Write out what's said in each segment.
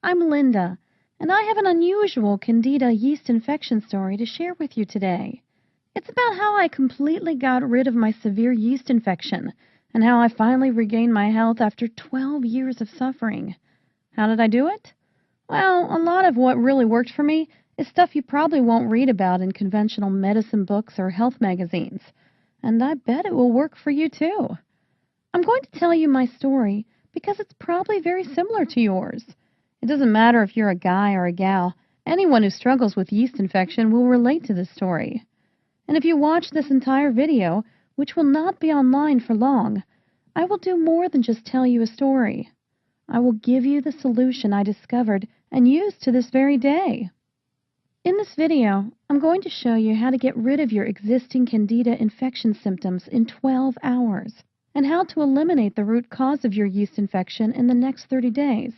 I'm Linda, and I have an unusual Candida yeast infection story to share with you today. It's about how I completely got rid of my severe yeast infection and how I finally regained my health after 12 years of suffering. How did I do it? Well, a lot of what really worked for me is stuff you probably won't read about in conventional medicine books or health magazines, and I bet it will work for you too. I'm going to tell you my story because it's probably very similar to yours. It doesn't matter if you're a guy or a gal. Anyone who struggles with yeast infection will relate to this story. And if you watch this entire video, which will not be online for long, I will do more than just tell you a story. I will give you the solution I discovered and use to this very day. In this video, I'm going to show you how to get rid of your existing Candida infection symptoms in 12 hours and how to eliminate the root cause of your yeast infection in the next 30 days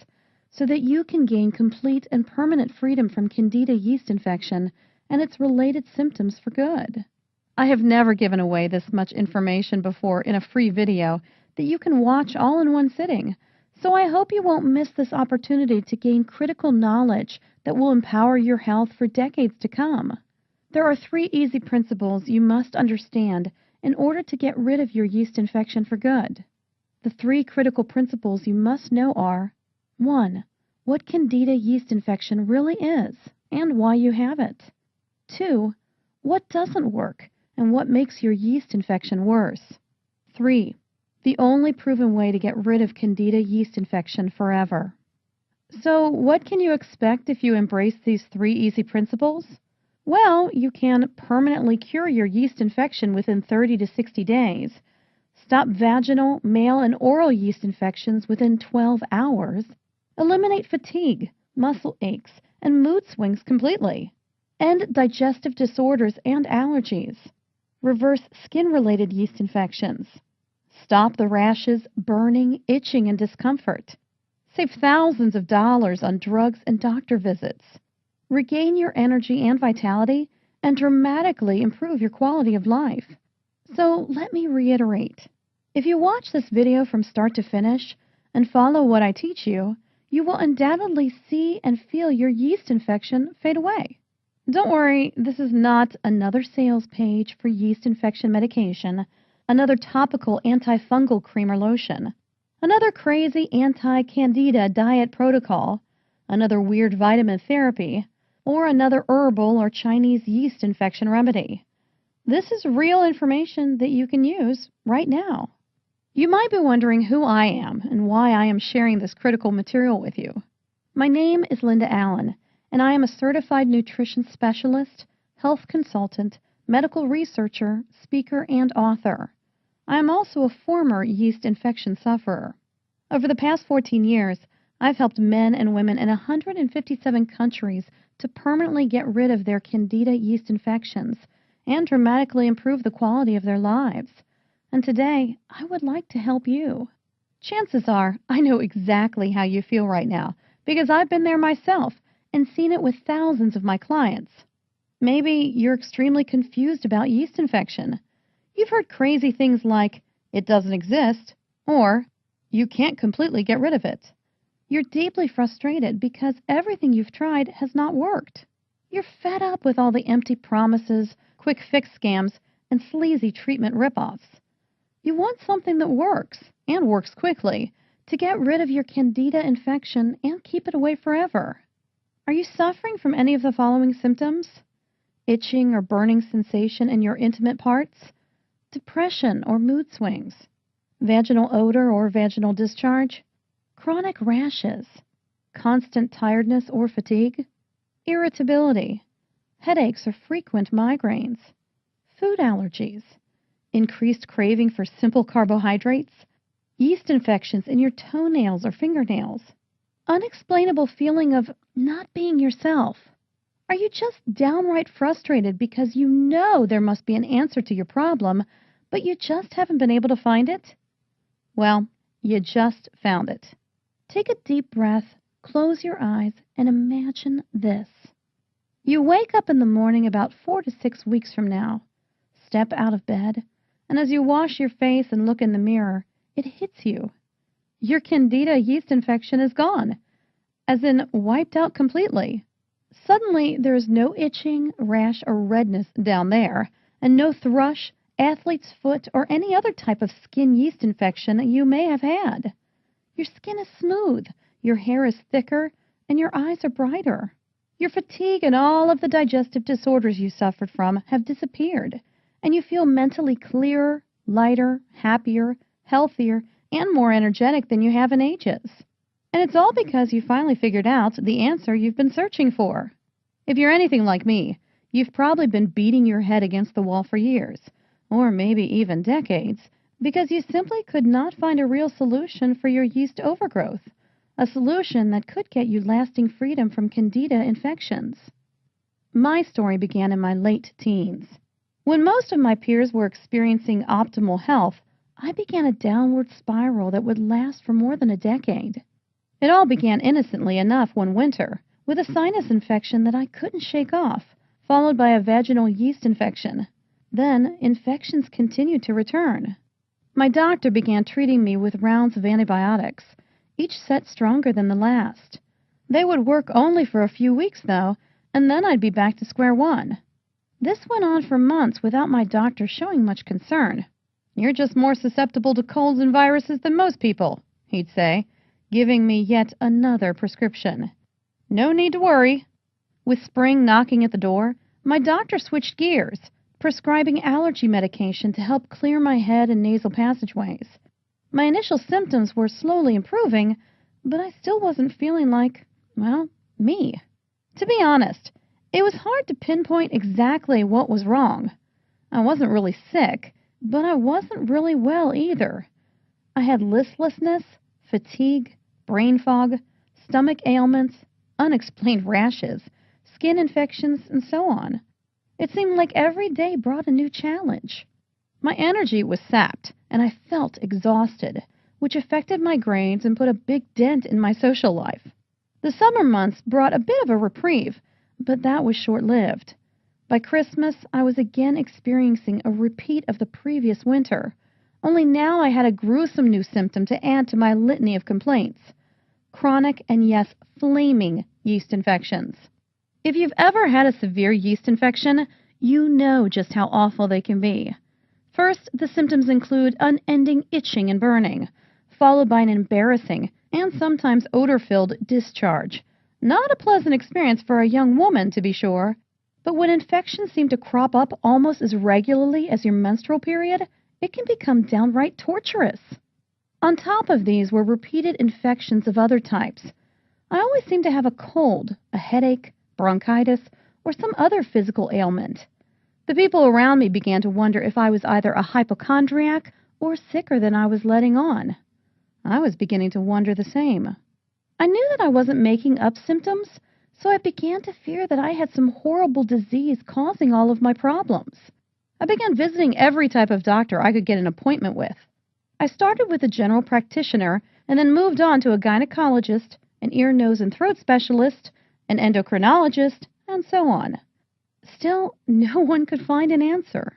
so that you can gain complete and permanent freedom from Candida yeast infection and its related symptoms for good. I have never given away this much information before in a free video that you can watch all in one sitting, so I hope you won't miss this opportunity to gain critical knowledge that will empower your health for decades to come. There are 3 easy principles you must understand in order to get rid of your yeast infection for good. The 3 critical principles you must know are: 1. What Candida yeast infection really is and why you have it. 2. What doesn't work and what makes your yeast infection worse. 3. The only proven way to get rid of Candida yeast infection forever. So, what can you expect if you embrace these 3 easy principles? Well, you can permanently cure your yeast infection within 30 to 60 days, stop vaginal, male, and oral yeast infections within 12 hours, eliminate fatigue, muscle aches, and mood swings completely, end digestive disorders and allergies, reverse skin-related yeast infections, stop the rashes, burning, itching, and discomfort, save thousands of dollars on drugs and doctor visits, regain your energy and vitality, and dramatically improve your quality of life. So let me reiterate. If you watch this video from start to finish and follow what I teach you, you will undoubtedly see and feel your yeast infection fade away. Don't worry, this is not another sales page for yeast infection medication, another topical antifungal cream or lotion, another crazy anti-Candida diet protocol, another weird vitamin therapy, or another herbal or Chinese yeast infection remedy. This is real information that you can use right now. You might be wondering who I am and why I am sharing this critical material with you. My name is Linda Allen, and I am a certified nutrition specialist, health consultant, medical researcher, speaker, and author. I am also a former yeast infection sufferer. Over the past 14 years, I've helped men and women in 157 countries to permanently get rid of their Candida yeast infections and dramatically improve the quality of their lives. And today, I would like to help you. Chances are I know exactly how you feel right now because I've been there myself and seen it with thousands of my clients. Maybe you're extremely confused about yeast infection. You've heard crazy things like, it doesn't exist, or you can't completely get rid of it. You're deeply frustrated because everything you've tried has not worked. You're fed up with all the empty promises, quick fix scams, and sleazy treatment ripoffs. You want something that works, and works quickly, to get rid of your Candida infection and keep it away forever. Are you suffering from any of the following symptoms? Itching or burning sensation in your intimate parts? Depression or mood swings? Vaginal odor or vaginal discharge? Chronic rashes? Constant tiredness or fatigue? Irritability? Headaches or frequent migraines? Food allergies? Increased craving for simple carbohydrates? Yeast infections in your toenails or fingernails? Unexplainable feeling of not being yourself? Are you just downright frustrated because you know there must be an answer to your problem, but you just haven't been able to find it? Well, you just found it. Take a deep breath, close your eyes, and imagine this. You wake up in the morning about 4 to 6 weeks from now. Step out of bed, and as you wash your face and look in the mirror, it hits you. Your Candida yeast infection is gone. as in wiped out completely. Suddenly, there is no itching, rash, or redness down there, and no thrush, athlete's foot, or any other type of skin yeast infection you may have had. Your skin is smooth, your hair is thicker, and your eyes are brighter. Your fatigue and all of the digestive disorders you suffered from have disappeared, and you feel mentally clearer, lighter, happier, healthier, and more energetic than you have in ages. And it's all because you finally figured out the answer you've been searching for. If you're anything like me, you've probably been beating your head against the wall for years, or maybe even decades, because you simply could not find a real solution for your yeast overgrowth, a solution that could get you lasting freedom from Candida infections. My story began in my late teens. When most of my peers were experiencing optimal health, I began a downward spiral that would last for more than a decade. It all began innocently enough one winter, with a sinus infection that I couldn't shake off, followed by a vaginal yeast infection. Then, infections continued to return. My doctor began treating me with rounds of antibiotics, each set stronger than the last. They would work only for a few weeks, though, and then I'd be back to square one. This went on for months without my doctor showing much concern. "You're just more susceptible to colds and viruses than most people," he'd say, giving me yet another prescription. "No need to worry." With spring knocking at the door, my doctor switched gears, prescribing allergy medication to help clear my head and nasal passageways. My initial symptoms were slowly improving, but I still wasn't feeling like, well, me. To be honest, it was hard to pinpoint exactly what was wrong. I wasn't really sick, but I wasn't really well either. I had listlessness, fatigue, brain fog, stomach ailments, unexplained rashes, skin infections, and so on. It seemed like every day brought a new challenge. My energy was sapped, and I felt exhausted, which affected my grades and put a big dent in my social life. The summer months brought a bit of a reprieve, but that was short-lived. By Christmas, I was again experiencing a repeat of the previous winter, only now I had a gruesome new symptom to add to my litany of complaints: chronic and, yes, flaming yeast infections. If you've ever had a severe yeast infection, you know just how awful they can be. First, the symptoms include unending itching and burning, followed by an embarrassing and sometimes odor-filled discharge. Not a pleasant experience for a young woman, to be sure, but when infections seem to crop up almost as regularly as your menstrual period, it can become downright torturous. On top of these were repeated infections of other types. I always seemed to have a cold, a headache, bronchitis, or some other physical ailment. The people around me began to wonder if I was either a hypochondriac or sicker than I was letting on. I was beginning to wonder the same. I knew that I wasn't making up symptoms, so I began to fear that I had some horrible disease causing all of my problems. I began visiting every type of doctor I could get an appointment with. I started with a general practitioner and then moved on to a gynecologist, an ear, nose, and throat specialist, an endocrinologist, and so on. Still, no one could find an answer.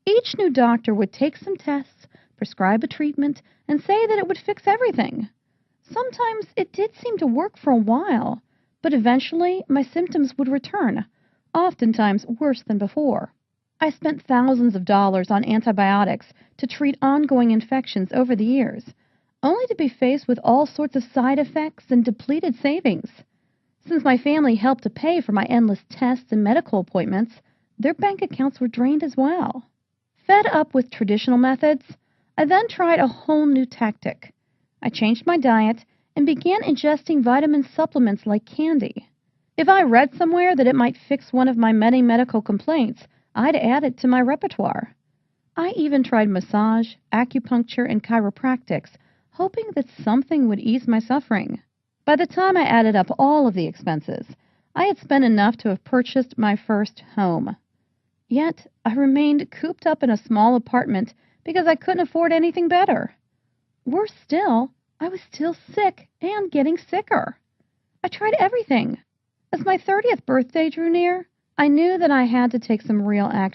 Each new doctor would take some tests, prescribe a treatment, and say that it would fix everything. Sometimes it did seem to work for a while, but eventually my symptoms would return, oftentimes worse than before. I spent thousands of dollars on antibiotics to treat ongoing infections over the years, only to be faced with all sorts of side effects and depleted savings. Since my family helped to pay for my endless tests and medical appointments, their bank accounts were drained as well. Fed up with traditional methods, I then tried a whole new tactic. I changed my diet and began ingesting vitamin supplements like candy. If I read somewhere that it might fix one of my many medical complaints, I'd add it to my repertoire. I even tried massage, acupuncture, and chiropractics, hoping that something would ease my suffering. By the time I added up all of the expenses, I had spent enough to have purchased my first home. Yet, I remained cooped up in a small apartment because I couldn't afford anything better. Worse still, I was still sick and getting sicker. I tried everything. As my 30th birthday drew near, I knew that I had to take some real action.